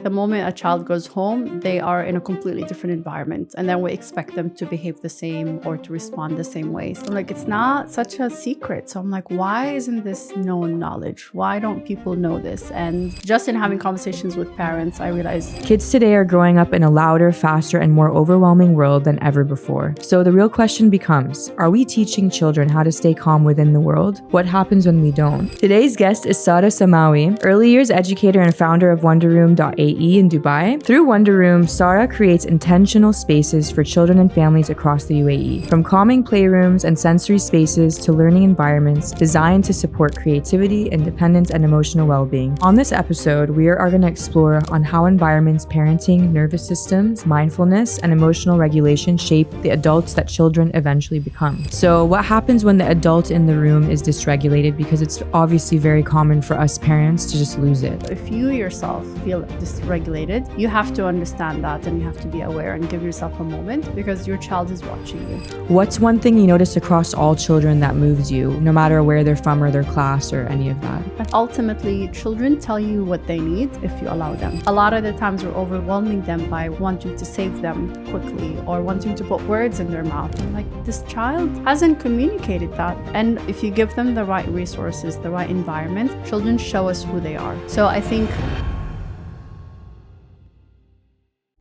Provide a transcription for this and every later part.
The moment a child goes home, they are in a completely different environment. And then we expect them to behave the same or to respond the same way. So I'm like, it's not such a secret. So I'm like, why isn't this known knowledge? Why don't people know this? And just in having conversations with parents, I realized kids today are growing up in a louder, faster, and more overwhelming world than ever before. So the real question becomes, are we teaching children how to stay calm within the world? What happens when we don't? Today's guest is Sara Samawi, early years educator and founder of Wonderroom.ae in Dubai. Through Wonderroom, Sara creates intentional spaces for children and families across the UAE. From calming playrooms and sensory spaces to learning environments designed to support creativity, independence, and emotional well-being. On this episode, we are going to explore on how environments, parenting, nervous systems, mindfulness, and emotional regulation shape the adults that children eventually become. So what happens when the adult in the room is dysregulated? Because it's obviously very common for us parents to just lose it. if you yourself feel dysregulated, you have to understand that and you have to be aware and give yourself a moment because your child is watching you. What's one thing you notice across all children that moves you, no matter where they're from or their class or any of that? But ultimately, children tell you what they need if you allow them. A lot of the times we're overwhelming them by wanting to save them quickly or wanting to put words in their mouth. And like, this child hasn't communicated that. And if you give them the right resources, the right environment, children show us who they are. So I think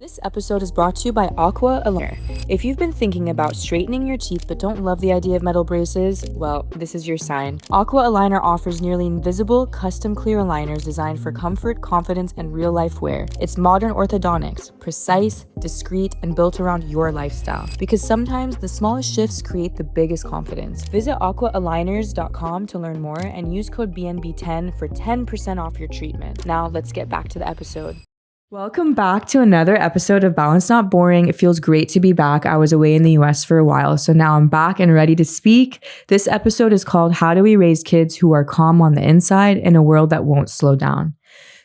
this episode is brought to you by Aqua Aligners. If you've been thinking about straightening your teeth but don't love the idea of metal braces, well, this is your sign. Aqua Aligner offers nearly invisible, custom clear aligners designed for comfort, confidence, and real-life wear. It's modern orthodontics, precise, discreet, and built around your lifestyle. Because sometimes the smallest shifts create the biggest confidence. Visit aquaaligners.com to learn more and use code BNB10 for 10% off your treatment. Now, let's get back to the episode. Welcome back to another episode of Balance Not Boring. It feels great to be back. I was away in the US for a while, so now I'm back and ready to speak. This episode is called How Do We Raise Kids Who Are Calm on the Inside in a World That Won't Slow Down?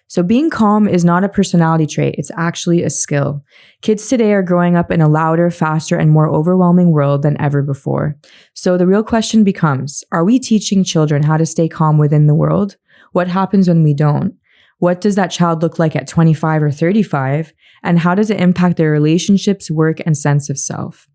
So being calm is not a personality trait, it's actually a skill. Kids today are growing up in a louder, faster, and more overwhelming world than ever before. So the real question becomes, are we teaching children how to stay calm within the world? What happens when we don't? What does that child look like at 25 or 35? And how does it impact their relationships, work, and sense of self?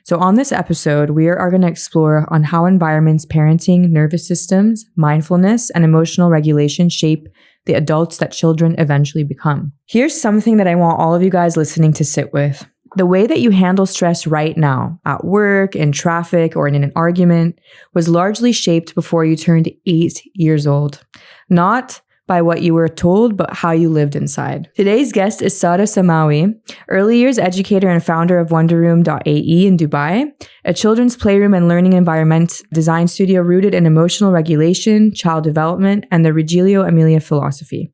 So on this episode, we are going to explore on how environments, parenting, nervous systems, mindfulness, and emotional regulation shape the adults that children eventually become. Here's something that I want all of you guys listening to sit with. The way that you handle stress right now, at work, in traffic, or in an argument, was largely shaped before you turned 8 years old. Not by what you were told, but how you lived inside. Today's guest is Sara Samawi, early years educator and founder of Wonderroom.ae in Dubai, a children's playroom and learning environment design studio rooted in emotional regulation, child development, and the Reggio Emilia philosophy.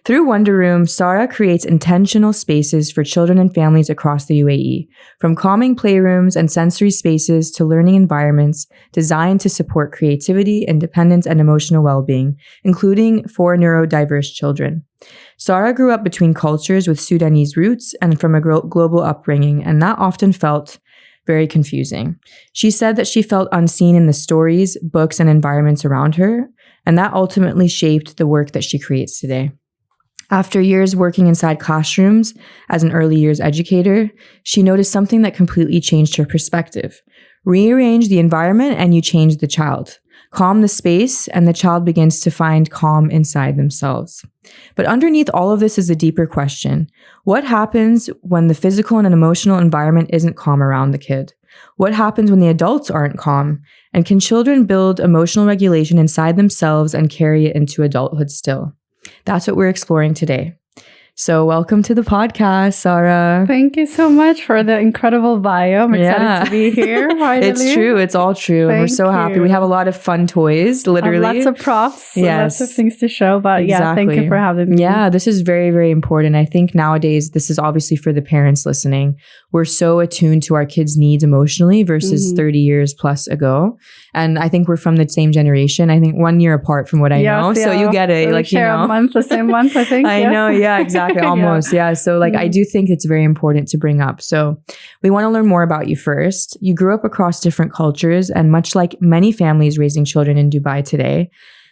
Through Wonderroom, Sara creates intentional spaces for children and families across the UAE, from calming playrooms and sensory spaces to learning environments designed to support creativity, independence, and emotional well-being, including for neurodiverse children. Sara grew up between cultures with Sudanese roots and from a global upbringing, and that often felt very confusing. She said that she felt unseen in the stories, books, and environments around her, and that ultimately shaped the work that she creates today. After years working inside classrooms as an early years educator, she noticed something that completely changed her perspective. Rearrange the environment and you change the child. Calm the space and the child begins to find calm inside themselves. But underneath all of this is a deeper question. What happens when the physical and emotional environment isn't calm around the kid? What happens when the adults aren't calm? And can children build emotional regulation inside themselves and carry it into adulthood still? That's what we're exploring today. So welcome to the podcast, Sara. thank you so much for the incredible bio. I'm excited to be here. Finally. It's true. It's all true. And we're so happy. We have a lot of fun toys, literally. Lots of props. Yes. Lots of things to show. But exactly. Yeah, thank you for having me. Yeah, this is very, very important. I think nowadays, this is obviously for the parents listening. We're so attuned to our kids' needs emotionally versus 30 years plus ago. And I think we're from the same generation. I think 1 year apart from what I know. So you get it. We share a month, the same month, I think. I know. Yeah, exactly. Almost. Yeah. So I do think it's very important to bring up. So we want to learn more about you first. You grew up across different cultures, and much like many families raising children in Dubai today,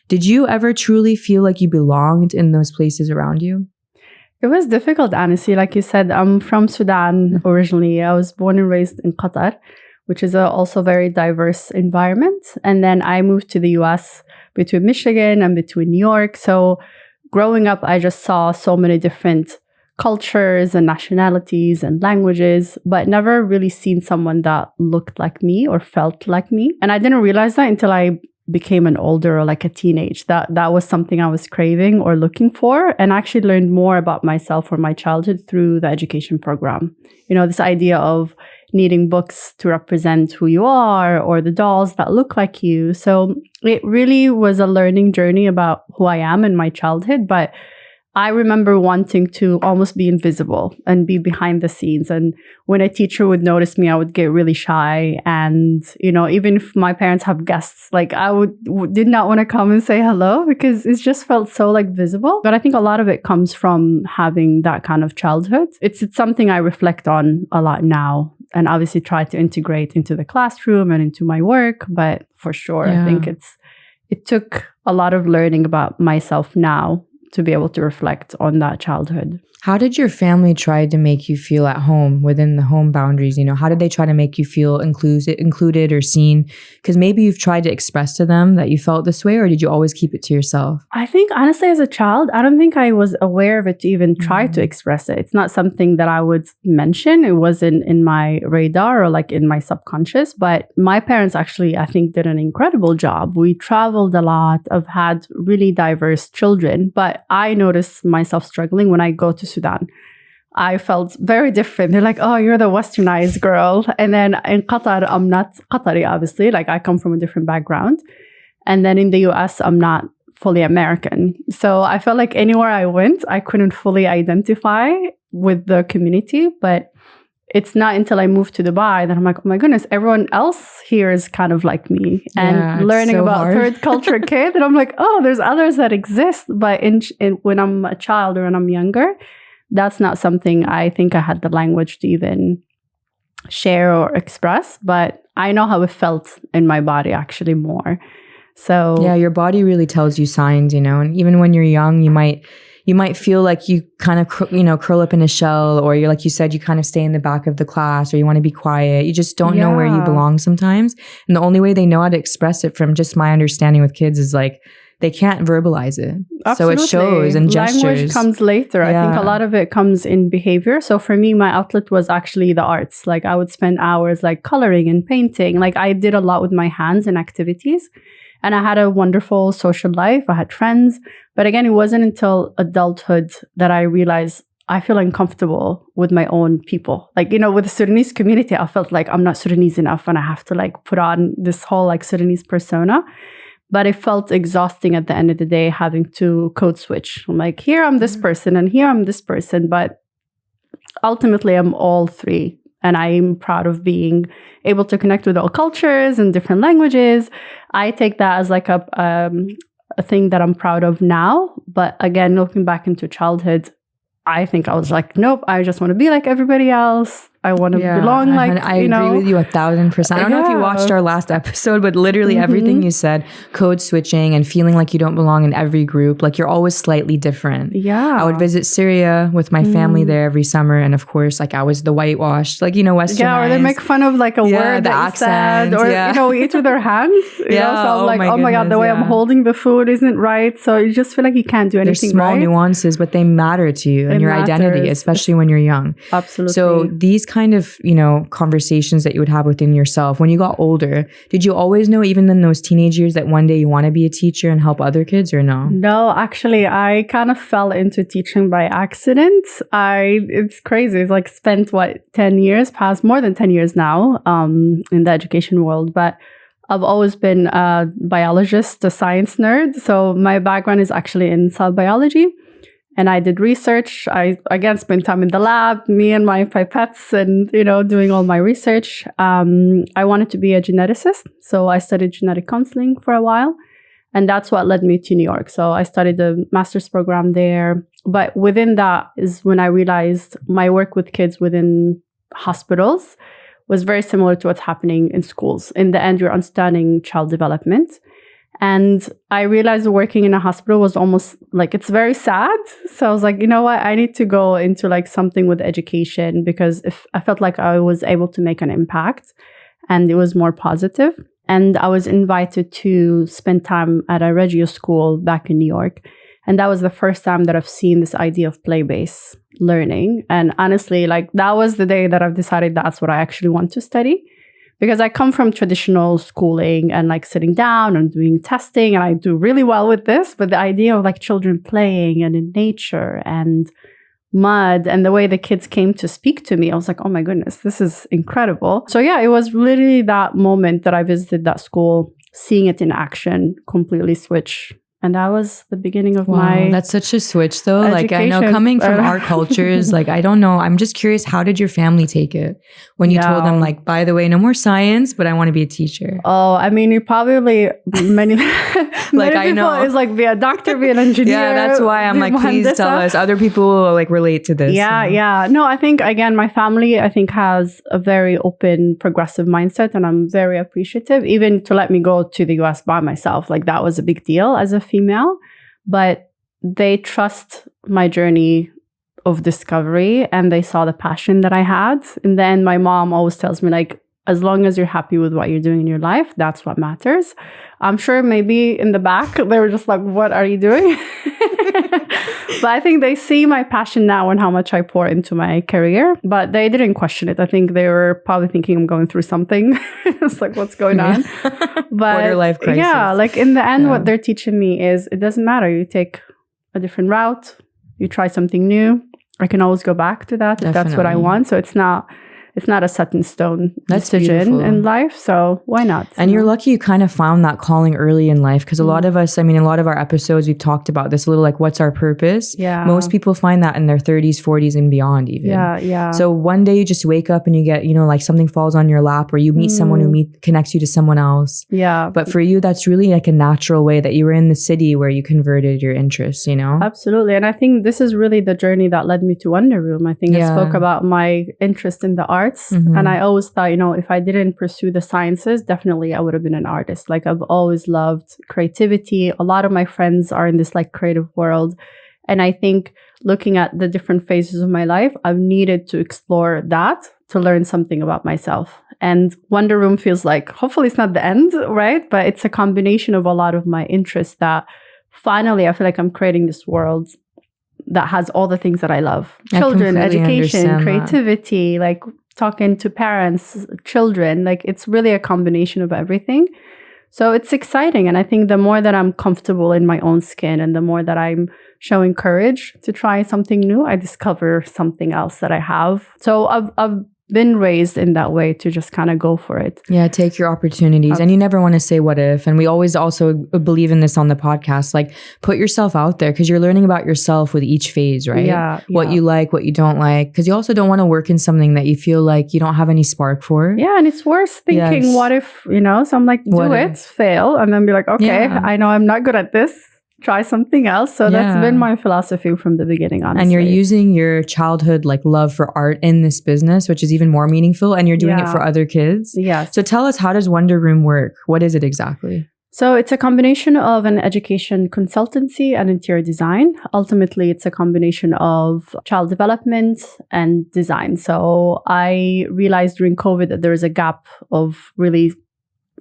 did you ever truly feel like you belonged in those places around you? It was difficult, honestly. Like you said, I'm from Sudan originally. I was born and raised in Qatar, which is also a very diverse environment. And then I moved to the US between Michigan and between New York. So growing up, I just saw so many different cultures and nationalities and languages, but never really seen someone that looked like me or felt like me. And I didn't realize that until I became an older or like a teenage, that was something I was craving or looking for. And I actually learned more about myself or my childhood through the education program. This idea of needing books to represent who you are or the dolls that look like you. So it really was a learning journey about who I am in my childhood. But I remember wanting to almost be invisible and be behind the scenes. And when a teacher would notice me, I would get really shy. And, even if my parents have guests, like I did not want to come and say hello because it just felt so like visible. But I think a lot of it comes from having that kind of childhood. It's something I reflect on a lot now and obviously try to integrate into the classroom and into my work. But for sure, I think it took a lot of learning about myself now to be able to reflect on that childhood. How did your family try to make you feel at home within the home boundaries? How did they try to make you feel included or seen? Because maybe you've tried to express to them that you felt this way, or did you always keep it to yourself? I think honestly, as a child, I don't think I was aware of it to even try to express it. It's not something that I would mention. It wasn't in my radar or like in my subconscious. But my parents actually, I think, did an incredible job. We traveled a lot. I've had really diverse children, but I noticed myself struggling when I go to Sudan. I felt very different. They're like, oh, you're the westernized girl. And then in Qatar, I'm not Qatari, obviously. Like I come from a different background. And then in the US, I'm not fully American. So I felt like anywhere I went, I couldn't fully identify with the community. But it's not until I moved to Dubai that I'm like, oh my goodness, everyone else here is kind of like me. And learning about third culture kids, and I'm like, oh, there's others that exist. But when I'm a child or when I'm younger, that's not something I think I had the language to even share or express. But I know how it felt in my body actually more. So yeah, your body really tells you signs, and even when you're young, you might feel like you kind of, curl up in a shell, or you're, like you said, you kind of stay in the back of the class, or you want to be quiet. You just don't know where you belong sometimes. And the only way they know how to express it, from just my understanding with kids, is like, they can't verbalize it. Absolutely. So it shows in gestures. Language comes later. I think a lot of it comes in behavior. So for me, my outlet was actually the arts. Like I would spend hours like coloring and painting. Like I did a lot with my hands and activities. And I had a wonderful social life. I had friends. But again, it wasn't until adulthood that I realized I feel uncomfortable with my own people. Like, with the Sudanese community, I felt like I'm not Sudanese enough and I have to like put on this whole like Sudanese persona. But it felt exhausting at the end of the day having to code switch. I'm like, here I'm this person and here I'm this person. But ultimately, I'm all three. And I'm proud of being able to connect with all cultures and different languages. I take that as like a thing that I'm proud of now. But again, looking back into childhood, I think I was like, nope, I just want to be like everybody else. I want to belong like, I agree with you 1,000%. I don't know if you watched our last episode, but literally everything you said, code switching and feeling like you don't belong in every group, like you're always slightly different. Yeah. I would visit Syria with my family there every summer. And of course, like I was the whitewashed, like, westernized. Yeah, or they make fun of like a word the that accent, you said, or we eat with our hands. So I'm like, oh my God, the way I'm holding the food isn't right. So you just feel like you can't do anything. There's small nuances, but they matter to you and your identity, especially when you're young. Absolutely. So these kind of, conversations that you would have within yourself when you got older, did you always know, even in those teenage years, that one day you want to be a teacher and help other kids, or no? No, actually, I kind of fell into teaching by accident. It's crazy. It's like spent 10 years, past more than 10 years now, in the education world. But I've always been a biologist, a science nerd. So my background is actually in cell biology. And I did research. I, again, spent time in the lab, me and my pipettes and, doing all my research. I wanted to be a geneticist. So I studied genetic counseling for a while. And that's what led me to New York. So I studied the master's program there. But within that is when I realized my work with kids within hospitals was very similar to what's happening in schools. In the end, you're understanding child development. And I realized working in a hospital was almost like, it's very sad. So I was like, you know what? I need to go into like something with education, because if I felt like I was able to make an impact and it was more positive. And I was invited to spend time at a Reggio school back in New York. And that was the first time that I've seen this idea of play-based learning. And honestly, like that was the day that I've decided that's what I actually want to study. Because I come from traditional schooling and like sitting down and doing testing, and I do really well with this. But the idea of like children playing and in nature and mud and the way the kids came to speak to me, I was like, oh my goodness, this is incredible. So yeah, it was literally that moment that I visited that school, seeing it in action, completely switch. And that was the beginning of my That's such a switch though. education. Like I know coming from our cultures, like I don't know. I'm just curious, how did your family take it when you told them like, by the way, no more science, but I want to be a teacher? Oh, I mean, you probably many like I know is like be a doctor, be an engineer. Yeah, that's why I'm like, please tell us. Other people like relate to this. Yeah. No, I think again, my family I think has a very open, progressive mindset, and I'm very appreciative. Even to let me go to the US by myself, like that was a big deal as a female, but they trust my journey of discovery and they saw the passion that I had. And then my mom always tells me like, as long as you're happy with what you're doing in your life, that's what matters. I'm sure maybe in the back, they were just like, what are you doing? But I think they see my passion now and how much I pour into my career, but they didn't question it. I think they were probably thinking I'm going through something. It's like, what's going on? But quarter life crisis. Yeah, like in the end, what they're teaching me is it doesn't matter. You take a different route, you try something new. I can always go back to that if that's what I want. So it's not a set in stone decision in life. So why not? And you're lucky you kind of found that calling early in life, because a lot of us, I mean, a lot of our episodes, we've talked about this a little, like what's our purpose? Yeah. Most people find that in their 30s, 40s and beyond even. Yeah. So one day you just wake up and you get, like something falls on your lap, or you meet someone who connects you to someone else. Yeah. But for you, that's really like a natural way that you were in the city where you converted your interests, Absolutely. And I think this is really the journey that led me to Wonderroom. I think I spoke about my interest in the arts. And I always thought, if I didn't pursue the sciences, definitely I would have been an artist. Like I've always loved creativity. A lot of my friends are in this like creative world. And I think looking at the different phases of my life, I've needed to explore that to learn something about myself. And Wonderroom feels like, hopefully it's not the end, right? But it's a combination of a lot of my interests that finally I feel like I'm creating this world that has all the things that I love. Children, education, creativity, like talking to parents, children, like it's really a combination of everything. So it's exciting. And I think the more that I'm comfortable in my own skin and the more that I'm showing courage to try something new, I discover something else that I have. So I've been raised in that way to just kind of go for it. Yeah, take your opportunities. And you never want to say what if. And we always also believe in this on the podcast, like put yourself out there, because you're learning about yourself with each phase, right? Yeah. What you like, what you don't like. Because you also don't want to work in something that you feel like you don't have any spark for. Yeah, and it's worse thinking, what if, so I'm like, fail, and then be like, okay, I know I'm not good at this. Try something else. So that's been my philosophy from the beginning, honestly. And you're using your childhood like love for art in this business, which is even more meaningful, and you're doing it for other kids. Yes. So tell us, how does Wonderroom work? What is it exactly? So it's a combination of an education consultancy and interior design. Ultimately, it's a combination of child development and design. So I realized during COVID that there is a gap of really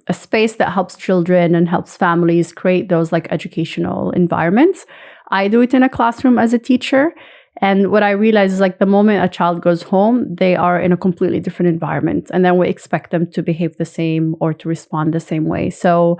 a space that helps children and helps families create those like educational environments. I do it in a classroom as a teacher. And what I realize is like the moment a child goes home, they are in a completely different environment. And then we expect them to behave the same or to respond the same way. So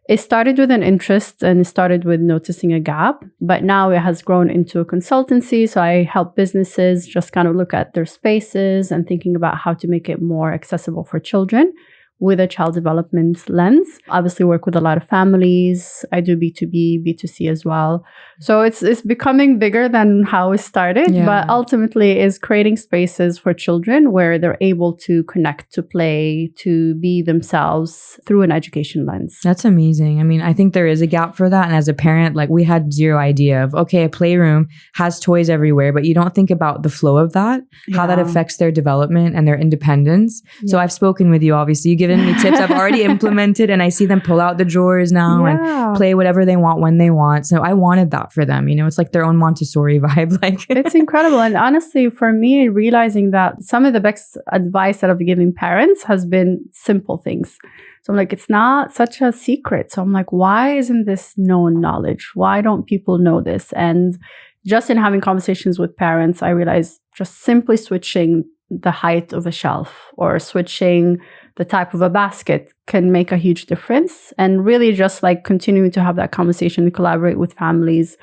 it started with an interest and it started with noticing a gap, but now it has grown into a consultancy. So I help businesses just kind of look at their spaces and thinking about how to make it more accessible for children with a child development lens. Obviously work with a lot of families. I do B2B, B2C as well. So it's becoming bigger than how it started, but ultimately is creating spaces for children where they're able to connect, to play, to be themselves through an education lens. That's amazing. I mean, I think there is a gap for that. And as a parent, like we had zero idea of, okay, a playroom has toys everywhere, but you don't think about the flow of that, how that affects their development and their independence. So I've spoken with you, obviously, you give given me tips I've already implemented, and I see them pull out the drawers now and play whatever they want when they want. So I wanted that for them. You know, it's like their own Montessori vibe. Like it's incredible. And honestly, for me, realizing that some of the best advice that I've given parents has been simple things. So I'm like, it's not such a secret. So I'm like, why isn't this known knowledge? Why don't people know this? And just in having conversations with parents, I realized just simply switching the height of a shelf or switching the type of a basket can make a huge difference. And really just like continuing to have that conversation and collaborate with families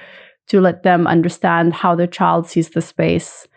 to let them understand how their child sees the space,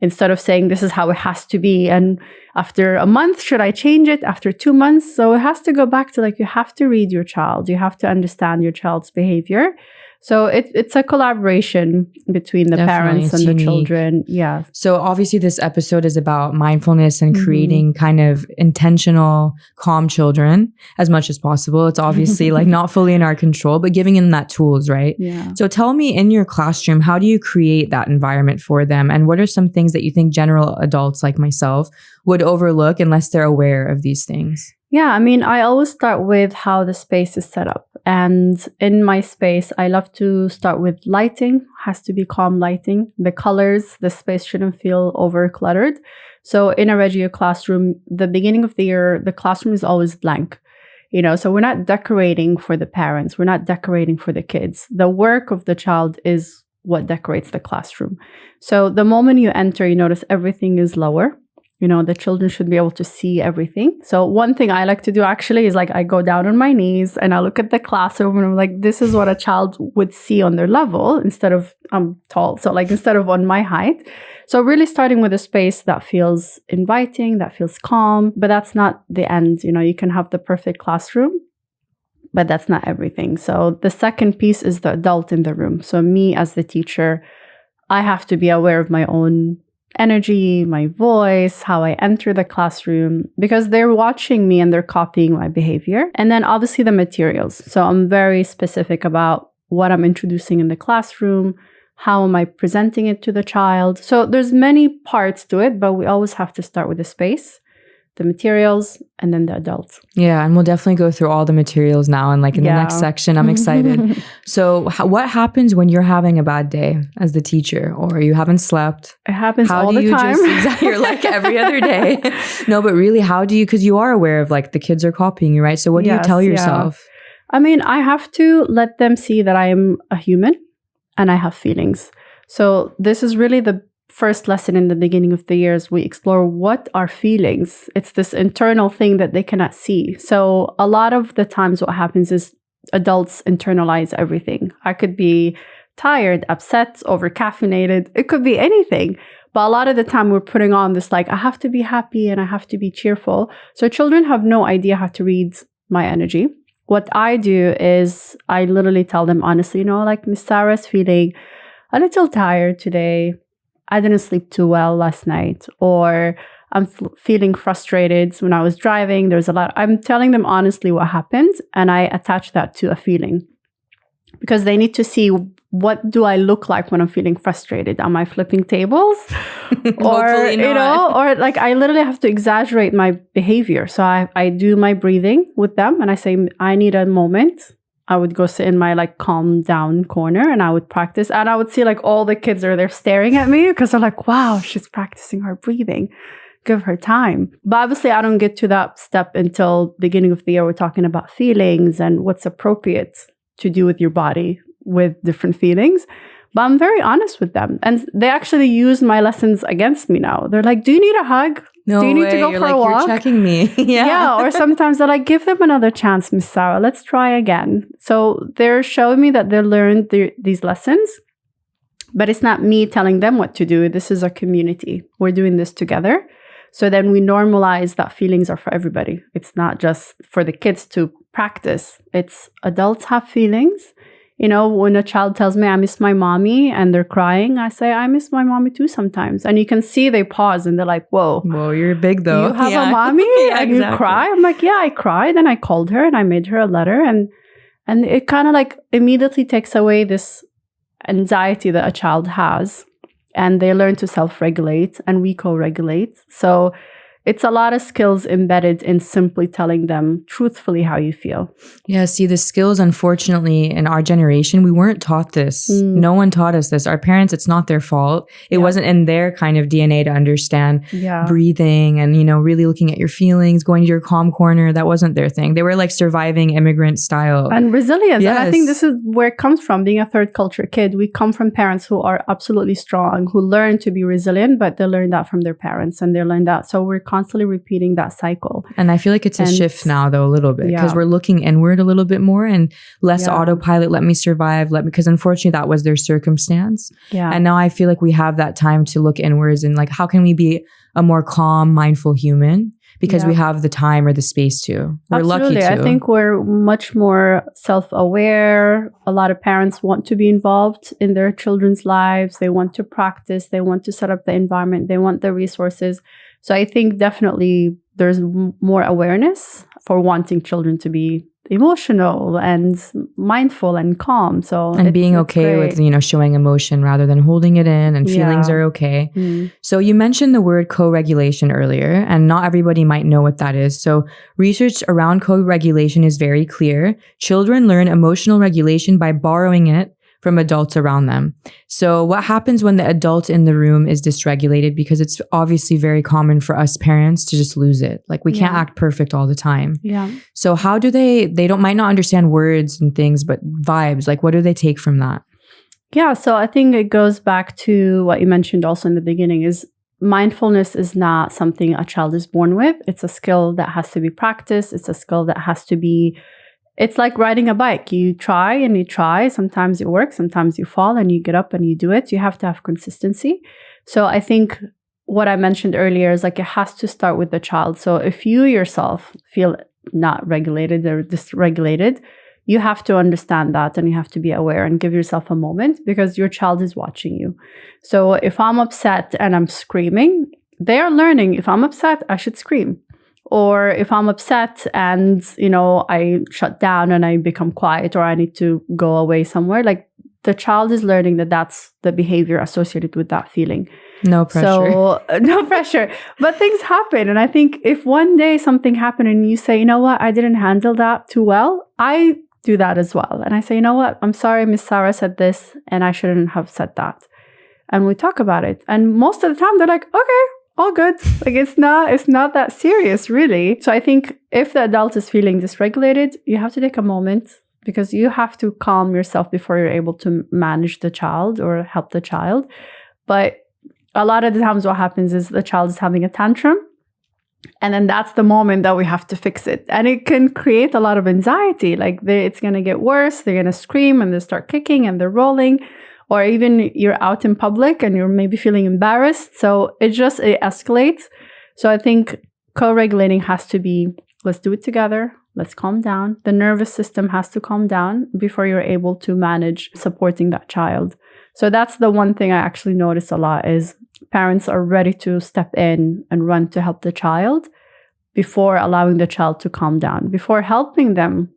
instead of saying this is how it has to be. And after a month, should I change it? After 2 months? So it has to go back to like, you have to read your child. You have to understand your child's behavior. So it's a collaboration between the parents and the children. Yeah. So obviously this episode is about mindfulness and creating kind of intentional, calm children as much as possible. It's obviously like not fully in our control, but giving them that tools, right? Yeah. So tell me, in your classroom, how do you create that environment for them? And what are some things that you think general adults like myself would overlook unless they're aware of these things? Yeah, I mean, I always start with how the space is set up. And in my space, I love to start with lighting. Has to be calm lighting. The colors, the space shouldn't feel over cluttered. So in a Reggio classroom, the beginning of the year, the classroom is always blank. You know, so we're not decorating for the parents. We're not decorating for the kids. The work of the child is what decorates the classroom. So the moment you enter, you notice everything is lower. You know, the children should be able to see everything. So one thing I like to do actually is like I go down on my knees and I look at the classroom and I'm like, this is what a child would see on their level instead of I'm tall. So like instead of on my height. So really starting with a space that feels inviting, that feels calm, but that's not the end. You know, you can have the perfect classroom, but that's not everything. So the second piece is the adult in the room. So me as the teacher, I have to be aware of my own energy, my voice, how I enter the classroom, because they're watching me and they're copying my behavior. And then obviously the materials. So I'm very specific about what I'm introducing in the classroom, how am I presenting it to the child. So there's many parts to it, but we always have to start with the space, the materials, and then the adults. Yeah, and we'll definitely go through all the materials now. And like in the next section, I'm excited. So what happens when you're having a bad day as the teacher or you haven't slept? It happens all the time. You're like every other day. No, but really, how do you, because you are aware of like the kids are copying you, right? So what do you tell yourself? I mean, I have to let them see that I am a human and I have feelings. So this is really the first lesson in the beginning of the year is we explore what are feelings. It's this internal thing that they cannot see. So a lot of the times what happens is adults internalize everything. I could be tired, upset, over caffeinated. It could be anything. But a lot of the time we're putting on this like, I have to be happy and I have to be cheerful. So children have no idea how to read my energy. What I do is I literally tell them honestly, you know, like Miss Sarah's feeling a little tired today. I didn't sleep too well last night, or I'm feeling frustrated when I was driving. There's a lot. I'm telling them honestly what happened, and I attach that to a feeling because they need to see what do I look like when I'm feeling frustrated. Am I flipping tables, or you know, or like I literally have to exaggerate my behavior. So I do my breathing with them, and I say I need a moment. I would go sit in my like calm down corner and I would practice. And I would see like all the kids are there staring at me because they're like, wow, she's practicing her breathing. Give her time. But obviously I don't get to that step until beginning of the year. We're talking about feelings and what's appropriate to do with your body with different feelings. But I'm very honest with them. And they actually use my lessons against me now. They're like, do you need a hug? No do you need way. to go You're for like, a walk? You're checking me. Yeah. Or sometimes they're like, give them another chance, Miss Sarah. Let's try again. So they're showing me that they learned these lessons. But it's not me telling them what to do. This is a community. We're doing this together. So then we normalize that feelings are for everybody. It's not just for the kids to practice. It's adults have feelings. You know, when a child tells me I miss my mommy and they're crying, I say, I miss my mommy too sometimes. And you can see they pause and they're like, whoa. Whoa, you're big though. You have a mommy and you cry? I'm like, yeah, I cried. And I called her and I made her a letter. And it kind of like immediately takes away this anxiety that a child has. And they learn to self-regulate and we co-regulate. So it's a lot of skills embedded in simply telling them truthfully how you feel. Yeah, see, the skills, unfortunately, in our generation, we weren't taught this. No one taught us this. Our parents, it's not their fault. It wasn't in their kind of DNA to understand breathing and, you know, really looking at your feelings, going to your calm corner. That wasn't their thing. They were like surviving immigrant style. And resilience. Yes. And I think this is where it comes from, being a third culture kid. We come from parents who are absolutely strong, who learn to be resilient, but they learn that from their parents and they learn that. So we're constantly repeating that cycle. And I feel like it's a shift now, though, a little bit, because we're looking inward a little bit more and less autopilot. Let me survive. Because unfortunately, that was their circumstance. Yeah. And now I feel like we have that time to look inwards and like, how can we be a more calm, mindful human? Because we have the time or the space to. We're lucky to. I think we're much more self-aware. A lot of parents want to be involved in their children's lives. They want to practice. They want to set up the environment. They want the resources. So I think definitely there's more awareness for wanting children to be emotional and mindful and calm. So and being okay with, you know, showing emotion rather than holding it in, and feelings are okay. So you mentioned the word co-regulation earlier, and not everybody might know what that is. So research around co-regulation is very clear. Children learn emotional regulation by borrowing it from adults around them. So what happens when the adult in the room is dysregulated? Because it's obviously very common for us parents to just lose it. Like we can't act perfect all the time. Yeah. So how do they might not understand words and things, but vibes, like what do they take from that? Yeah. So I think it goes back to what you mentioned also in the beginning, is mindfulness is not something a child is born with. It's a skill that has to be practiced. It's a skill that has to be, it's like riding a bike. You try and you try. Sometimes it works. Sometimes you fall and you get up and you do it. You have to have consistency. So I think what I mentioned earlier is like it has to start with the child. So if you yourself feel not regulated or dysregulated, you have to understand that and you have to be aware and give yourself a moment, because your child is watching you. So if I'm upset and I'm screaming, they are learning, if I'm upset, I should scream. Or if I'm upset and, you know, I shut down and I become quiet, or I need to go away somewhere, like the child is learning that that's the behavior associated with that feeling. No pressure. So no pressure. But things happen. And I think if one day something happened and you say, you know what, I didn't handle that too well, I do that as well. And I say, you know what, I'm sorry, Miss Sara said this and I shouldn't have said that. And we talk about it. And most of the time they're like, okay, all good. Like it's not that serious, really. So I think if the adult is feeling dysregulated, you have to take a moment, because you have to calm yourself before you're able to manage the child or help the child. But a lot of the times what happens is the child is having a tantrum, and then that's the moment that we have to fix it. And it can create a lot of anxiety. Like it's going to get worse. They're going to scream and they start kicking and they're rolling. Or even you're out in public and you're maybe feeling embarrassed. So it escalates. So I think co-regulating has to be, let's do it together. Let's calm down. The nervous system has to calm down before you're able to manage supporting that child. So that's the one thing I actually notice a lot, is parents are ready to step in and run to help the child before allowing the child to calm down, before helping them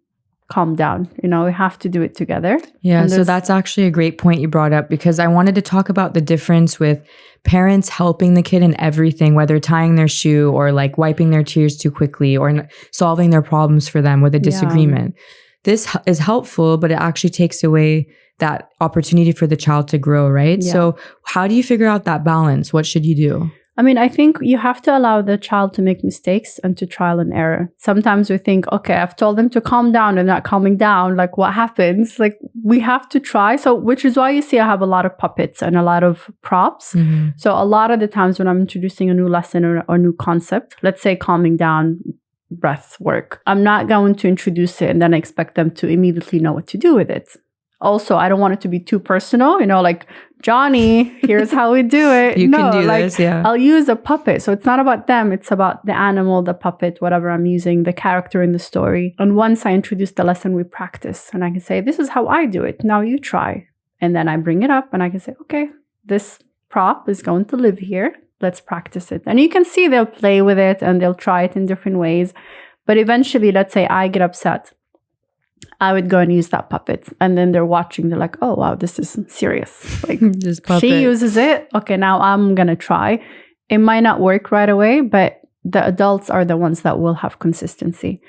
calm down. You know, we have to do it together. Yeah, so that's actually a great point you brought up, because I wanted to talk about the difference with parents helping the kid in everything, whether tying their shoe or like wiping their tears too quickly or solving their problems for them with a disagreement. This is helpful, but it actually takes away that opportunity for the child to grow, right? Yeah. So how do you figure out that balance? What should you do? I mean, I think you have to allow the child to make mistakes and to trial and error. Sometimes we think, okay, I've told them to calm down and not calming down. Like what happens? Like we have to try. So which is why you see I have a lot of puppets and a lot of props. Mm-hmm. So a lot of the times when I'm introducing a new lesson or new concept, let's say calming down, breath work, I'm not going to introduce it and then expect them to immediately know what to do with it. Also, I don't want it to be too personal, you know, like, Johnny, here's how we do it. You can do this, yeah. I'll use a puppet. So it's not about them. It's about the animal, the puppet, whatever I'm using, the character in the story. And once I introduce the lesson, we practice. And I can say, this is how I do it. Now you try. And then I bring it up and I can say, okay, this prop is going to live here. Let's practice it. And you can see they'll play with it and they'll try it in different ways. But eventually, let's say I get upset, I would go and use that puppet. And then they're watching. They're like, oh, wow, this is serious. Like, this puppet. She uses it. Okay, now I'm going to try. It might not work right away, but the adults are the ones that will have consistency.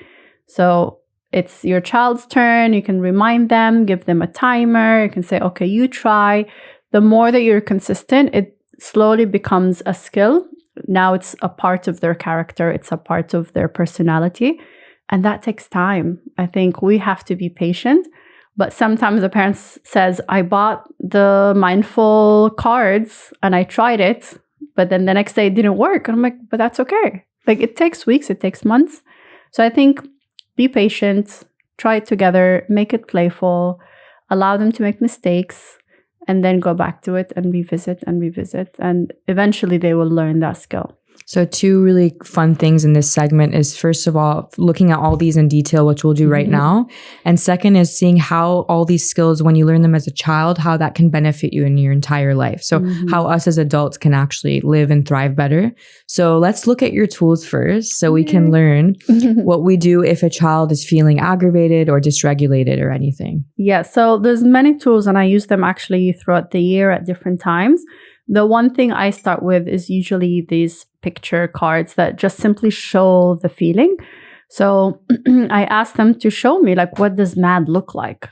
So it's your child's turn. You can remind them, give them a timer. You can say, okay, you try. The more that you're consistent, it slowly becomes a skill. Now it's a part of their character. It's a part of their personality. And that takes time. I think we have to be patient. But sometimes the parents says, I bought the mindful cards and I tried it, but then the next day it didn't work. And I'm like, but that's okay. Like it takes weeks, it takes months. So I think be patient, try it together, make it playful, allow them to make mistakes, and then go back to it and revisit and revisit. And eventually they will learn that skill. So 2 really fun things in this segment is, first of all, looking at all these in detail, which we'll do right now. And second is seeing how all these skills, when you learn them as a child, how that can benefit you in your entire life. So how us as adults can actually live and thrive better. So let's look at your tools first so we can learn what we do if a child is feeling aggravated or dysregulated or anything. Yeah, so there's many tools and I use them actually throughout the year at different times. The one thing I start with is usually these picture cards that just simply show the feeling. So I ask them to show me, like, what does mad look like?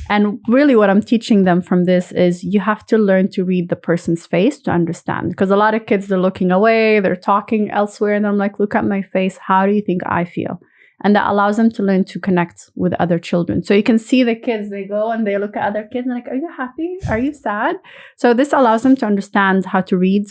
And really what I'm teaching them from this is you have to learn to read the person's face to understand. Because a lot of kids, they're looking away, they're talking elsewhere. And I'm like, look at my face. How do you think I feel? And that allows them to learn to connect with other children. So you can see the kids, they go and they look at other kids and like, are you happy? Are you sad? So this allows them to understand how to read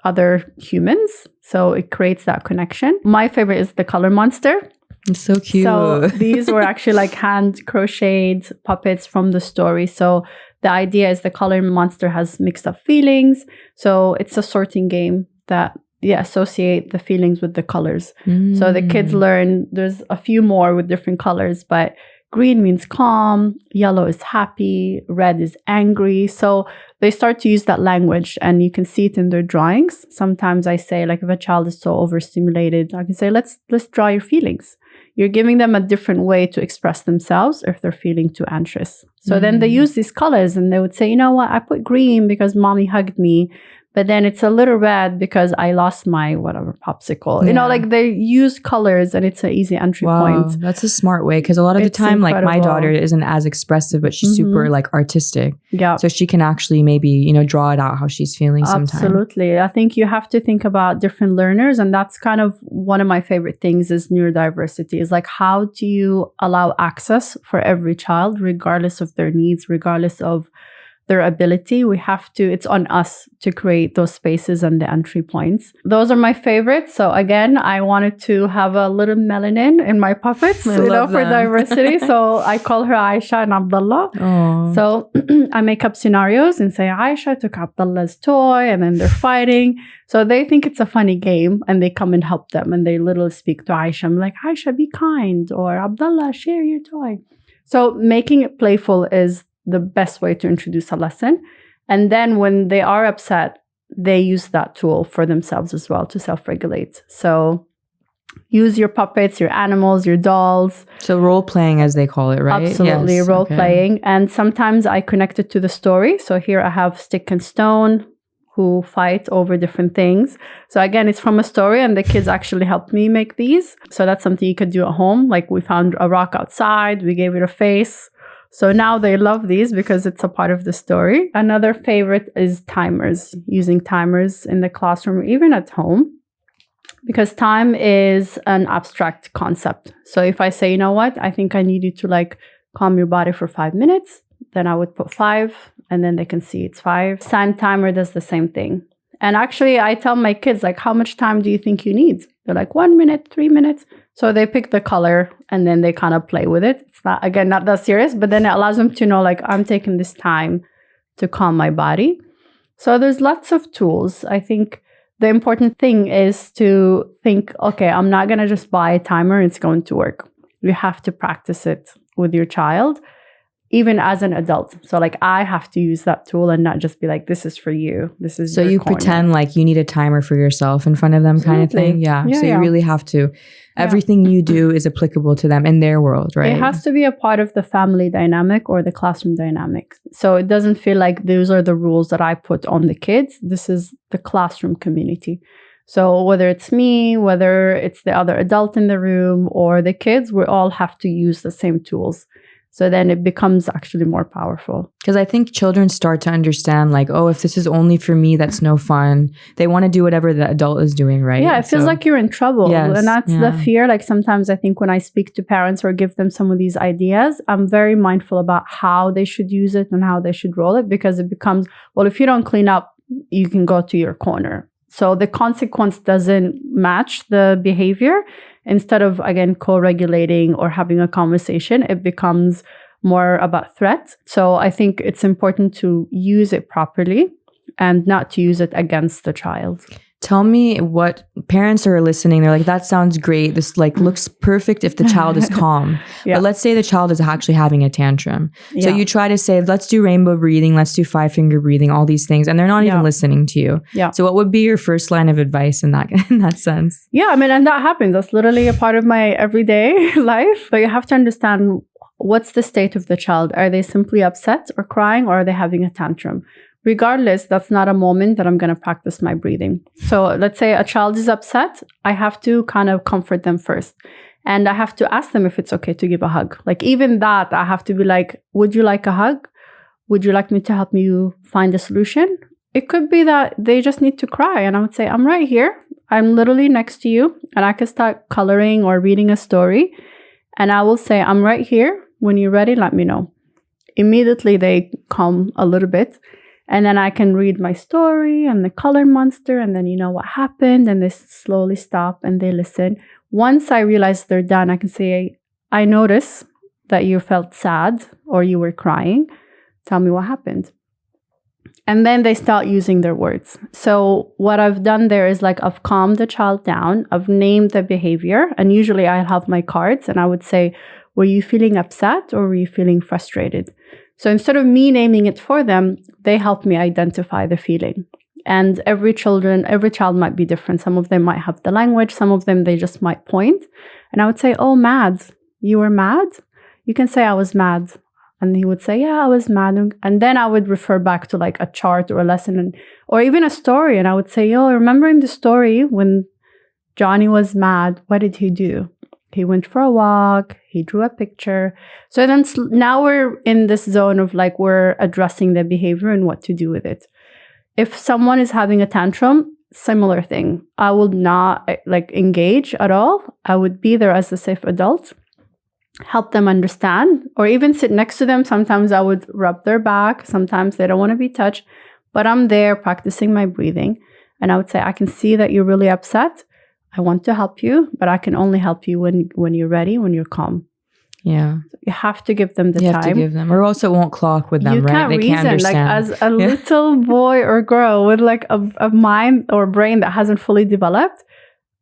other humans. So it creates that connection. My favorite is the color monster. It's so cute. So these were actually like hand crocheted puppets from the story. So the idea is the color monster has mixed up feelings. So it's a sorting game that associate the feelings with the colors. So the kids learn, there's a few more with different colors, but green means calm, yellow is happy, red is angry. So they start to use that language and you can see it in their drawings. Sometimes I say, like, if a child is so overstimulated, I can say, let's draw your feelings. You're giving them a different way to express themselves if they're feeling too anxious. So then they use these colors and they would say, you know what, I put green because mommy hugged me. But then it's a little red because I lost my whatever popsicle. Yeah. You know, like they use colors and it's an easy entry point. That's a smart way because a lot of the time, like my daughter isn't as expressive, but she's super like artistic. Yeah. So she can actually maybe, you know, draw it out how she's feeling sometimes. Absolutely. I think you have to think about different learners. And that's kind of one of my favorite things is neurodiversity. Is like, how do you allow access for every child, regardless of their needs, regardless of their ability? We have to, it's on us to create those spaces and the entry points. Those are my favorites. So again, I wanted to have a little melanin in my puppets, for diversity. So I call her Aisha and Abdullah. Aww. So I make up scenarios and say, Aisha took Abdullah's toy and then they're fighting. So they think it's a funny game and they come and help them and they literally speak to Aisha. I'm like, Aisha, be kind, or Abdullah, share your toy. So making it playful is the best way to introduce a lesson. And then when they are upset, they use that tool for themselves as well to self-regulate. So use your puppets, your animals, your dolls. So role playing, as they call it, right? Absolutely, yes, role playing. And sometimes I connect it to the story. So here I have Stick and Stone who fight over different things. So again, it's from a story and the kids actually helped me make these. So that's something you could do at home. Like we found a rock outside, we gave it a face. So now they love these because it's a part of the story. Another favorite is timers, using timers in the classroom, even at home, because time is an abstract concept. So if I say, you know what, I think I need you to like calm your body for 5 minutes, then I would put 5 and then they can see it's 5. Sand timer does the same thing. And actually I tell my kids, like, how much time do you think you need? They're like 1 minute, 3 minutes. So they pick the color and then they kind of play with it. It's not, again, not that serious, but then it allows them to know, like, I'm taking this time to calm my body. So there's lots of tools. I think the important thing is to think, okay, I'm not going to just buy a timer and it's going to work. You have to practice it with your child, even as an adult. So like I have to use that tool and not just be like, this is for you. This is so you corner. Pretend like you need a timer for yourself in front of them. Absolutely. Kind of thing. Yeah. So you really have to, everything you do is applicable to them in their world, right? It has to be a part of the family dynamic or the classroom dynamic. So it doesn't feel like those are the rules that I put on the kids. This is the classroom community. So whether it's me, whether it's the other adult in the room or the kids, we all have to use the same tools. So then it becomes actually more powerful. Because I think children start to understand like, oh, if this is only for me, that's no fun. They want to do whatever the adult is doing, right? Yeah, it feels like you're in trouble. Yes, and that's the fear. Like sometimes I think when I speak to parents or give them some of these ideas, I'm very mindful about how they should use it and how they should roll it, because it becomes, well, if you don't clean up, you can go to your corner. So the consequence doesn't match the behavior. Instead of, again, co-regulating or having a conversation, it becomes more about threat. So I think it's important to use it properly and not to use it against the child. Tell me what parents are listening. They're like, that sounds great. This like looks perfect if the child is calm. Yeah. But let's say the child is actually having a tantrum. So Yeah. you try to say, let's do rainbow breathing. Let's do 5-finger breathing, all these things. And they're not even listening to you. Yeah. So what would be your first line of advice in that sense? Yeah, I mean, and that happens. That's literally a part of my everyday life. But you have to understand, what's the state of the child? Are they simply upset or crying, or are they having a tantrum? Regardless, that's not a moment that I'm going to practice my breathing. So let's say a child is upset. I have to kind of comfort them first. And I have to ask them if it's okay to give a hug. Like even that, I have to be like, would you like a hug? Would you like me to help you find a solution? It could be that they just need to cry. And I would say, I'm right here. I'm literally next to you. And I can start coloring or reading a story. And I will say, I'm right here. When you're ready, let me know. Immediately, they calm a little bit. And then I can read my story and the color monster, and then you know what happened, and they slowly stop and they listen. Once I realize they're done, I can say, I notice that you felt sad or you were crying. Tell me what happened. And then they start using their words. So what I've done there is like I've calmed the child down. I've named the behavior. And usually I'll have my cards and I would say, were you feeling upset or were you feeling frustrated? So instead of me naming it for them, they help me identify the feeling. And every child might be different. Some of them might have the language. Some of them, they just might point. And I would say, oh, mad. You were mad? You can say I was mad. And he would say, yeah, I was mad. And then I would refer back to like a chart or a lesson or even a story. And I would say, yo, remember in the story when Johnny was mad, what did he do? He went for a walk. He drew a picture. So then now we're in this zone of like we're addressing the behavior and what to do with it. If someone is having a tantrum, similar thing. I would not like engage at all. I would be there as a safe adult, help them understand, or even sit next to them. Sometimes I would rub their back. Sometimes they don't want to be touched, but I'm there practicing my breathing. And I would say, I can see that you're really upset. I want to help you, but I can only help you when you're ready, when you're calm. Yeah. You have to give them the time. You have to give them, or else it won't clock with them, you right? Can't they reason. can't understand. Like as a little boy or girl with like a mind or brain that hasn't fully developed,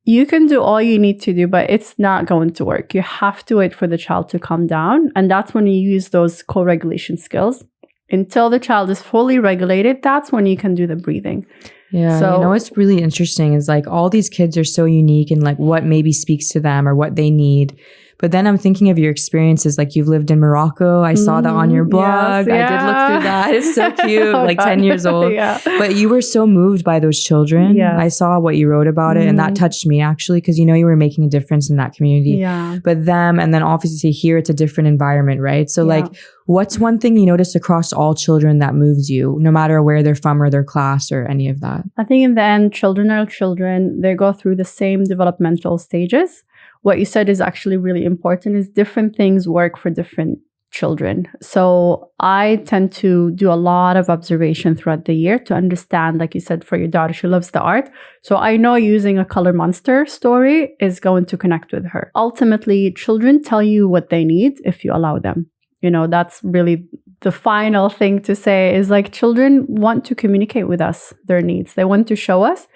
you can do all you need to do, but it's not going to work. You have to wait for the child to calm down. And that's when you use those co-regulation skills. Until the child is fully regulated, that's when you can do the breathing. Yeah, so, you know what's really interesting is like all these kids are so unique in like what maybe speaks to them or what they need. But then I'm thinking of your experiences, like you've lived in Morocco. I saw that on your blog. Yes, I did look through that. It's so cute, like 10 years old. Yeah. But you were so moved by those children. Yes. I saw what you wrote about it and that touched me actually because you know you were making a difference in that community. Yeah. But them, and then obviously here it's a different environment, right? So like what's one thing you notice across all children that moves you, no matter where they're from or their class or any of that? I think in the end, children are children. They go through the same developmental stages. What you said is actually really important, is different things work for different children. So I tend to do a lot of observation throughout the year to understand, like you said, for your daughter, she loves the art. So I know using a color monster story is going to connect with her. Ultimately, children tell you what they need if you allow them. You know, that's really the final thing to say is like children want to communicate with us their needs. They want to show us.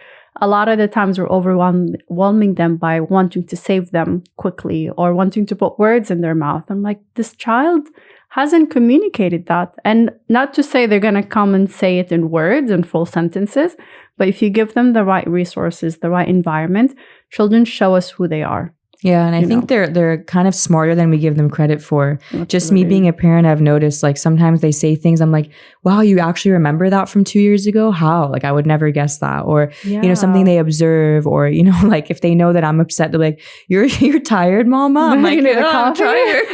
A lot of the times we're overwhelming them by wanting to save them quickly or wanting to put words in their mouth. I'm like, this child hasn't communicated that. And not to say they're going to come and say it in words and full sentences, but if you give them the right resources, the right environment, children show us who they are. Yeah, and I think they're kind of smarter than we give them credit for. Absolutely. Just me being a parent, I've noticed like sometimes they say things, I'm like, wow, you actually remember that from 2 years ago? How? Like I would never guess that. Or, you know, something they observe, or, you know, like if they know that I'm upset, they're like, you're tired, mama? I'm like, I'm tired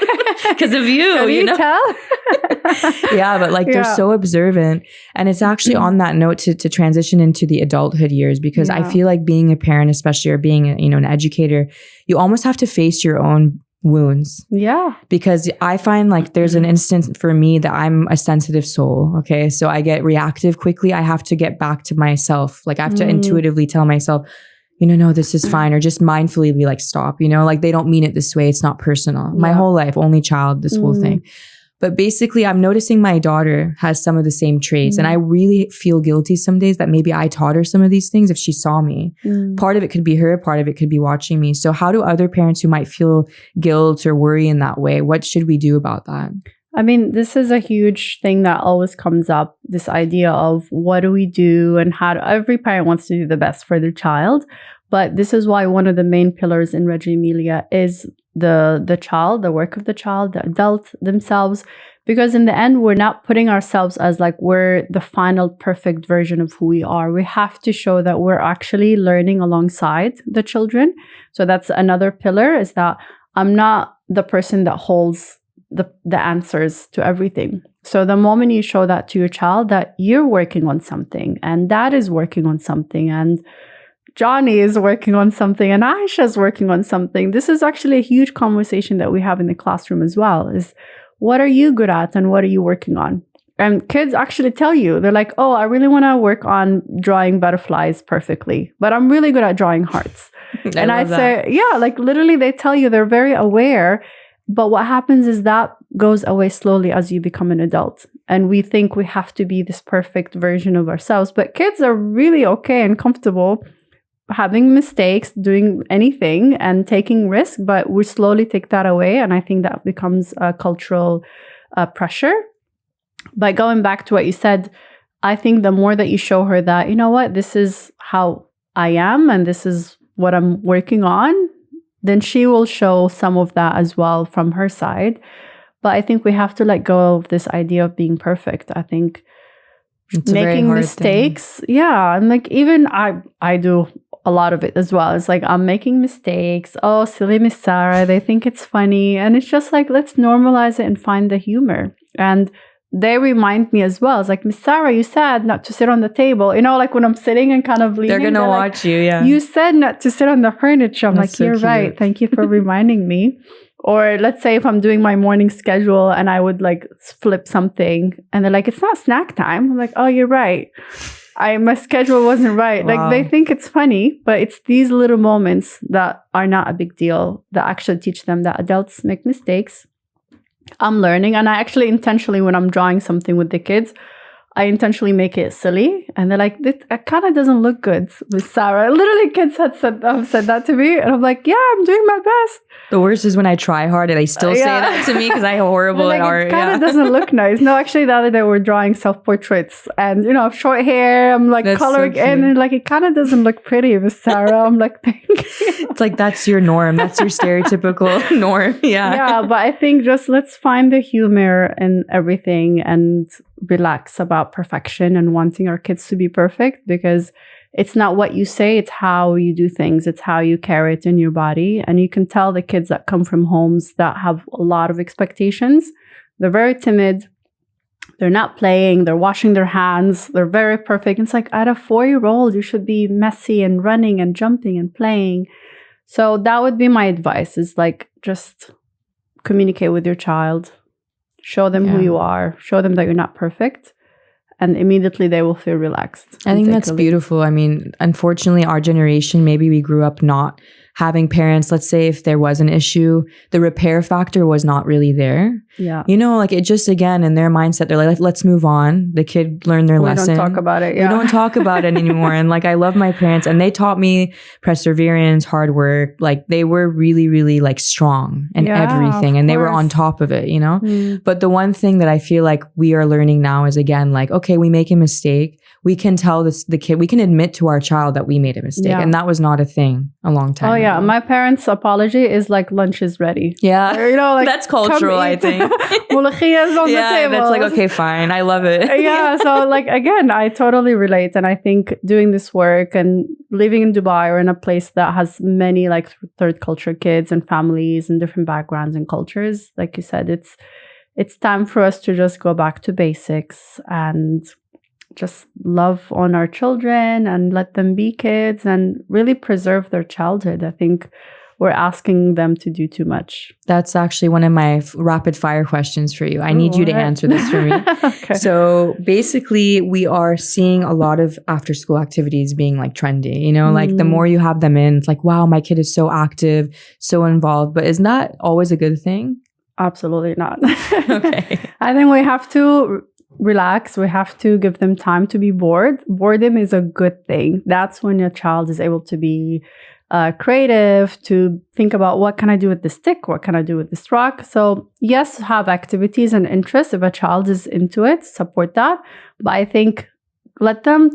because of you. Can you know? Tell? Yeah, but like they're so observant. And it's actually on that note to transition into the adulthood years, because I feel like being a parent, especially, or being, you know, an educator, you almost have to face your own wounds. Yeah. Because I find like there's an instance for me that I'm a sensitive soul. Okay. So I get reactive quickly. I have to get back to myself. Like I have to intuitively tell myself, you know, no, this is fine. Or just mindfully be like, stop, you know, like they don't mean it this way. It's not personal. My whole life, only child, this whole thing. But basically, I'm noticing my daughter has some of the same traits. And I really feel guilty some days that maybe I taught her some of these things if she saw me. Part of it could be her, part of it could be watching me. So how do other parents who might feel guilt or worry in that way, what should we do about that? I mean, this is a huge thing that always comes up, this idea of what do we do and how every parent wants to do the best for their child. But this is why one of the main pillars in Reggio Emilia is the child, the work of the child, the adult themselves. Because in the end, we're not putting ourselves as like we're the final perfect version of who we are. We have to show that we're actually learning alongside the children. So that's another pillar, is that I'm not the person that holds the answers to everything. So the moment you show that to your child, that you're working on something and dad is working on something and Johnny is working on something and Aisha is working on something. This is actually a huge conversation that we have in the classroom as well, is what are you good at and what are you working on? And kids actually tell you, they're like, oh, I really want to work on drawing butterflies perfectly, but I'm really good at drawing hearts. And I say, yeah, like literally they tell you, they're very aware. But what happens is that goes away slowly as you become an adult. And we think we have to be this perfect version of ourselves. But kids are really okay and comfortable having mistakes, doing anything and taking risk, but we slowly take that away. And I think that becomes a cultural pressure. By going back to what you said, I think the more that you show her that, you know what, this is how I am and this is what I'm working on, then she will show some of that as well from her side. But I think we have to let go of this idea of being perfect. I think it's making mistakes. Thing. Yeah. And like even I do a lot of it as well. It's like, I'm making mistakes. Oh, silly Miss Sara. They think it's funny. And it's just like, let's normalize it and find the humor. And they remind me as well. It's like, Miss Sara, you said not to sit on the table. You know, like when I'm sitting and kind of leaning. They're going to watch like, you, yeah. You said not to sit on the furniture. I'm That's like, you're so right. Thank you for reminding me. Or let's say if I'm doing my morning schedule and I would like flip something and they're like, it's not snack time. I'm like, oh, you're right. My schedule wasn't right. Wow. Like they think it's funny, but it's these little moments that are not a big deal that actually teach them that adults make mistakes. I'm learning. And I actually intentionally, when I'm drawing something with the kids, I intentionally make it silly. And they're like, it kind of doesn't look good with Sara. Literally kids have said that to me. And I'm like, yeah, I'm doing my best. The worst is when I try hard and they still say that to me because I'm horrible at art. It kind of doesn't look nice. No, actually the other day we're drawing self-portraits and, you know, I have short hair. I'm like coloring in and like, it kind of doesn't look pretty with Sara. I'm like, thank you. It's like, that's your norm. That's your stereotypical norm. Yeah. Yeah. But I think just let's find the humor in everything and relax about perfection and wanting our kids to be perfect, because it's not what you say, it's how you do things. It's how you carry it in your body. And you can tell the kids that come from homes that have a lot of expectations, they're very timid. They're not playing. They're washing their hands. They're very perfect. It's like at a 4-year-old, you should be messy and running and jumping and playing. So that would be my advice, is like just communicate with your child. Show them who you are. Show them that you're not perfect. And immediately they will feel relaxed. I think that's beautiful. I mean, unfortunately, our generation, maybe we grew up not having parents. Let's say if there was an issue, the repair factor was not really there. Yeah. You know, like it just, again, in their mindset, they're like, let's move on. The kid learned their lesson. We don't talk about it. Yeah. We don't talk about it anymore. And like, I love my parents and they taught me perseverance, hard work. Like they were really, really like strong in everything. And they were on top of it, you know? But the one thing that I feel like we are learning now is, again, like, okay, we make a mistake. we can tell the kid, we can admit to our child that we made a mistake. Yeah. And that was not a thing a long time ago. My parents' apology is like lunch is ready. Yeah. Or, like that's cultural, I think. Molokhia is on the table. That's like, okay, fine. I love it. So like, again, I totally relate. And I think doing this work and living in Dubai or in a place that has many like third culture kids and families and different backgrounds and cultures, like you said, it's time for us to just go back to basics and just love on our children and let them be kids and really preserve their childhood. I think we're asking them to do too much. That's actually one of my rapid fire questions for you. I need you to answer this for me. Okay. So basically, we are seeing a lot of after school activities being like trendy, like the more you have them in, it's like, wow, my kid is so active, so involved. But isn't that always a good thing? Absolutely not. Okay. I think we have to relax. We have to give them time to be bored. Boredom is a good thing. That's when your child is able to be creative, to think about what can I do with this stick? What can I do with this rock? So yes, have activities and interests. If a child is into it, support that. But I think let them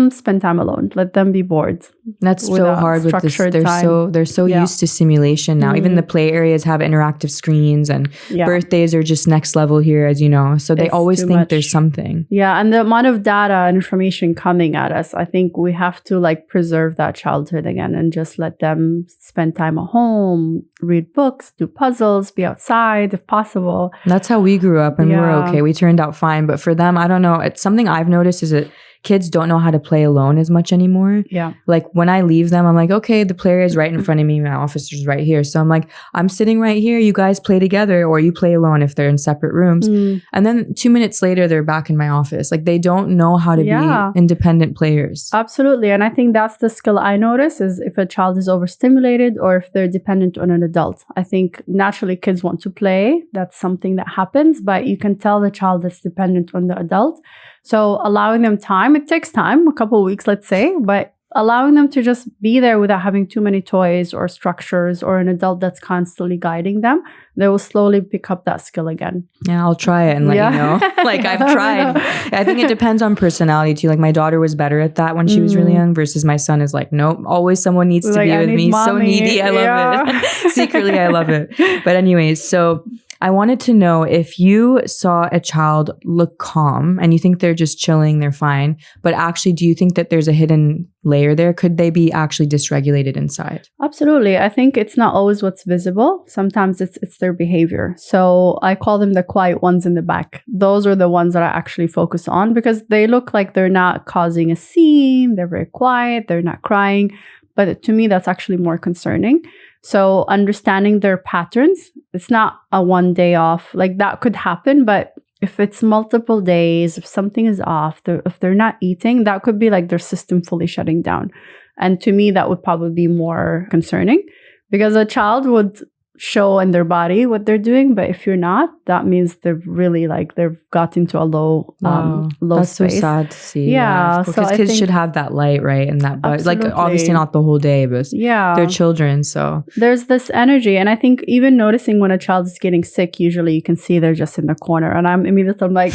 spend time alone. Let them be bored. That's so hard with this. They're so used to simulation now. Even the play areas have interactive screens, and birthdays are just next level here, as you know. So they always think there's something. Yeah, and the amount of data and information coming at us, I think we have to like preserve that childhood again and just let them spend time at home, read books, do puzzles, be outside if possible. That's how we grew up, and we were okay. We turned out fine. But for them, I don't know. It's something I've noticed is that kids don't know how to play alone as much anymore. Yeah. Like when I leave them, I'm like, okay, the play area is right in front of me. My office is right here. So I'm like, I'm sitting right here. You guys play together, or you play alone if they're in separate rooms. And then 2 minutes later, they're back in my office. Like they don't know how to be independent players. Absolutely. And I think that's the skill I notice is if a child is overstimulated or if they're dependent on an adult. I think naturally kids want to play. That's something that happens, but you can tell the child is dependent on the adult. So allowing them time, it takes time, a couple of weeks, let's say, but allowing them to just be there without having too many toys or structures or an adult that's constantly guiding them, they will slowly pick up that skill again. Yeah, I'll try it and let you know. Like I've tried. I think it depends on personality too. Like my daughter was better at that when she was really young versus my son is like, nope, always someone needs to be with me. Mommy. So needy. I love it. Secretly, I love it. But anyways, so I wanted to know if you saw a child look calm and you think they're just chilling, they're fine, but actually, do you think that there's a hidden layer there? Could they be actually dysregulated inside? Absolutely. I think it's not always what's visible. Sometimes it's their behavior. So I call them the quiet ones in the back. Those are the ones that I actually focus on because they look like they're not causing a scene. They're very quiet. They're not crying. But to me, that's actually more concerning. So understanding their patterns, it's not a one day off. Like that could happen, but if it's multiple days, if something is off, if they're not eating, that could be like their system fully shutting down. And to me, that would probably be more concerning because a child would show in their body what they're doing, but if you're not, that means they're really like they've got into a low that's space. So sad to see. Yeah, because so kids should have that light, right? And that like obviously not the whole day, but they're children, so there's this energy. And I think even noticing when a child is getting sick, usually you can see they're just in the corner, and I'm like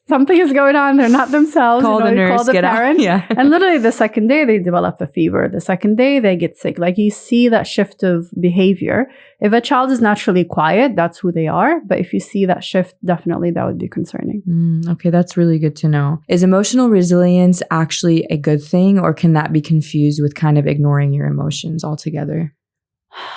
something is going on. They're not themselves. Call the nurse, call the parent. Yeah. And literally the second day they develop a fever. The second day they get sick. Like you see that shift of behavior. If a child is naturally quiet, that's who they are. But if you see that shift, definitely that would be concerning. Okay, that's really good to know. Is emotional resilience actually a good thing, or can that be confused with kind of ignoring your emotions altogether?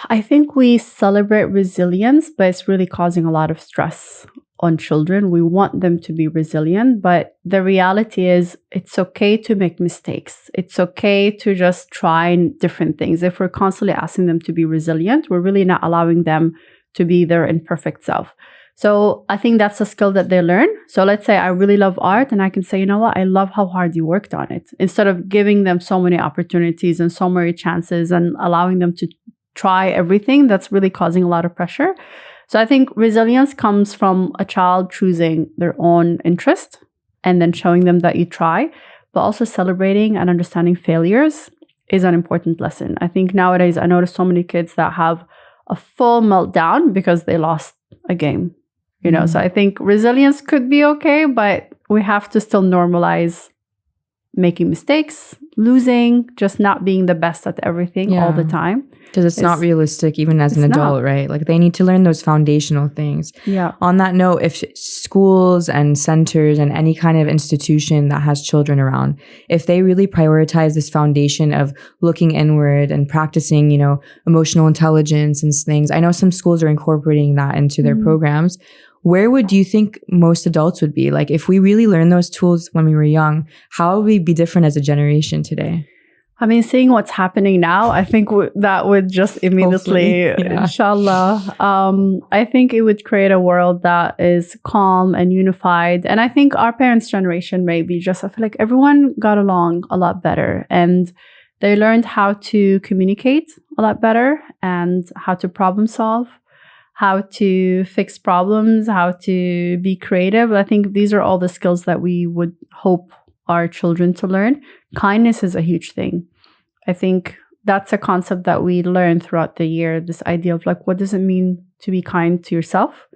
I think we celebrate resilience, but it's really causing a lot of stress on children. We want them to be resilient, but the reality is it's okay to make mistakes. It's okay to just try different things. If we're constantly asking them to be resilient, we're really not allowing them to be their imperfect self. So I think that's a skill that they learn. So let's say I really love art and I can say, you know what, I love how hard you worked on it. Instead of giving them so many opportunities and so many chances and allowing them to try everything, that's really causing a lot of pressure. So I think resilience comes from a child choosing their own interest and then showing them that you try, but also celebrating and understanding failures is an important lesson. I think nowadays I notice so many kids that have a full meltdown because they lost a game, So I think resilience could be okay, but we have to still normalize making mistakes, losing, just not being the best at everything all the time. Because it's not realistic even as an adult, right? Like they need to learn those foundational things. Yeah. On that note, if schools and centers and any kind of institution that has children around, if they really prioritize this foundation of looking inward and practicing, you know, emotional intelligence and things, I know some schools are incorporating that into their programs. Where would you think most adults would be? Like if we really learned those tools when we were young, how would we be different as a generation today? I mean, seeing what's happening now, I think that would just immediately, inshallah, I think it would create a world that is calm and unified. And I think our parents' generation maybe just, I feel like everyone got along a lot better and they learned how to communicate a lot better and how to problem solve, how to fix problems, how to be creative. I think these are all the skills that we would hope our children to learn. Kindness is a huge thing. I think that's a concept that we learn throughout the year, this idea of like, what does it mean to be kind to yourself,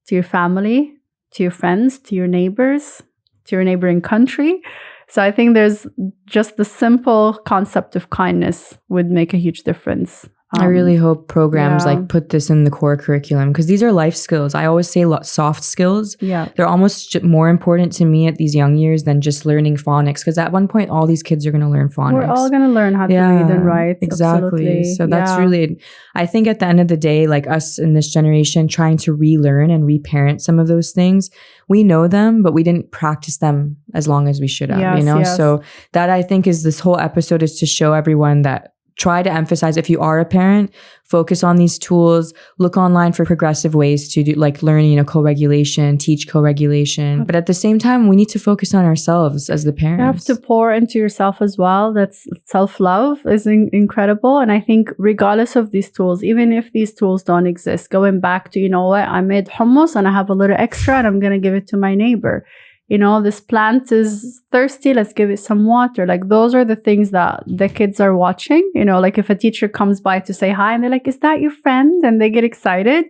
to your family, to your friends, to your neighbors, to your neighboring country. So I think there's just the simple concept of kindness would make a huge difference. I really hope programs like put this in the core curriculum because these are life skills. I always say soft skills. Yeah. They're almost more important to me at these young years than just learning phonics because at one point, all these kids are going to learn phonics. We're all going to learn how to read and write. Exactly. Absolutely. So that's really, I think at the end of the day, like us in this generation trying to relearn and reparent some of those things, we know them, but we didn't practice them as long as we should have, you know? Yes. So that I think is this whole episode is to show everyone that try to emphasize if you are a parent, focus on these tools, look online for progressive ways to do like learn, you know, co-regulation, teach co-regulation. But at the same time, we need to focus on ourselves as the parents. You have to pour into yourself as well. That's self-love is incredible. And I think regardless of these tools, even if these tools don't exist, going back to, you know what, I made hummus and I have a little extra and I'm going to give it to my neighbor. You know, this plant is thirsty, let's give it some water. Like those are the things that the kids are watching. You know, like if a teacher comes by to say hi and they're like, is that your friend? And they get excited.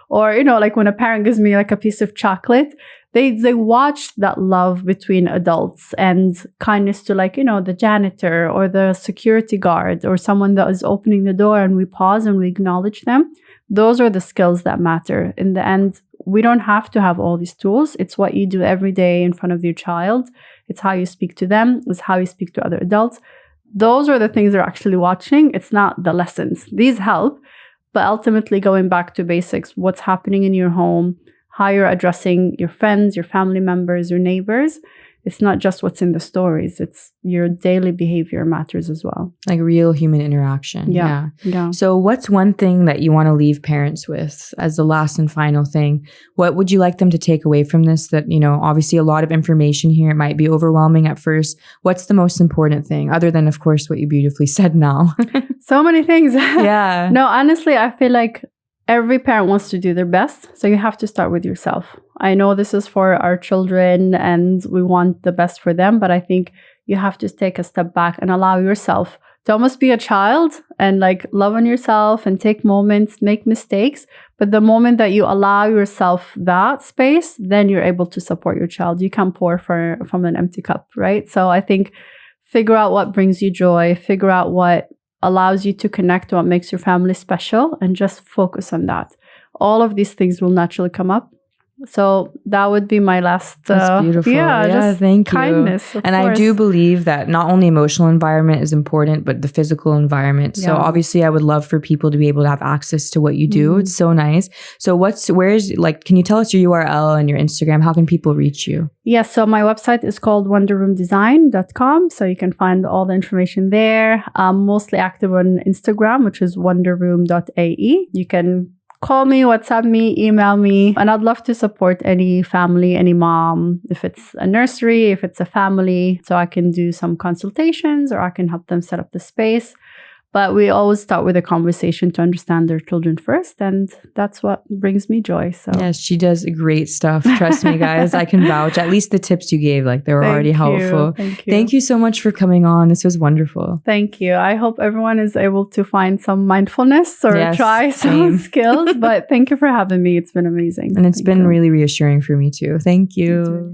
Or, you know, like when a parent gives me like a piece of chocolate, they watch that love between adults and kindness to like, you know, the janitor or the security guard or someone that is opening the door and we pause and we acknowledge them. Those are the skills that matter. In the end, we don't have to have all these tools. It's what you do every day in front of your child. It's how you speak to them. It's how you speak to other adults. Those are the things they're actually watching. It's not the lessons. These help, but ultimately going back to basics, what's happening in your home, how you're addressing your friends, your family members, your neighbors. It's not just what's in the stories. It's your daily behavior matters as well. Like real human interaction. Yeah. So what's one thing that you want to leave parents with as the last and final thing? What would you like them to take away from this? That, you know, obviously a lot of information here. It might be overwhelming at first. What's the most important thing? Other than, of course, what you beautifully said now. So many things. Yeah. No, honestly, I feel like every parent wants to do their best. So you have to start with yourself. I know this is for our children and we want the best for them, but I think you have to take a step back and allow yourself to almost be a child and like love on yourself and take moments, make mistakes. But the moment that you allow yourself that space, then you're able to support your child. You can't pour from an empty cup, right? So I think figure out what brings you joy, figure out what allows you to connect to what makes your family special and just focus on that. All of these things will naturally come up. So that would be my last. That's beautiful. Just thank you. Kindness. And I do believe that not only emotional environment is important, but the physical environment. So obviously I would love for people to be able to have access to what you do. It's so nice. So can you tell us your URL and your Instagram? How can people reach you? Yes. So my website is called wonderroomdesign.com. So you can find all the information there. I'm mostly active on Instagram, which is wonderroom.ae. You can call me, WhatsApp me, email me. And I'd love to support any family, any mom, if it's a nursery, if it's a family. So I can do some consultations or I can help them set up the space. But we always start with a conversation to understand their children first. And that's what brings me joy. So yes, she does great stuff. Trust me, guys. I can vouch. At least the tips you gave, they were already helpful. Thank you so much for coming on. This was wonderful. Thank you. I hope everyone is able to find some mindfulness or try some skills. But thank you for having me. It's been amazing. And it's been really reassuring for me too. Thank you.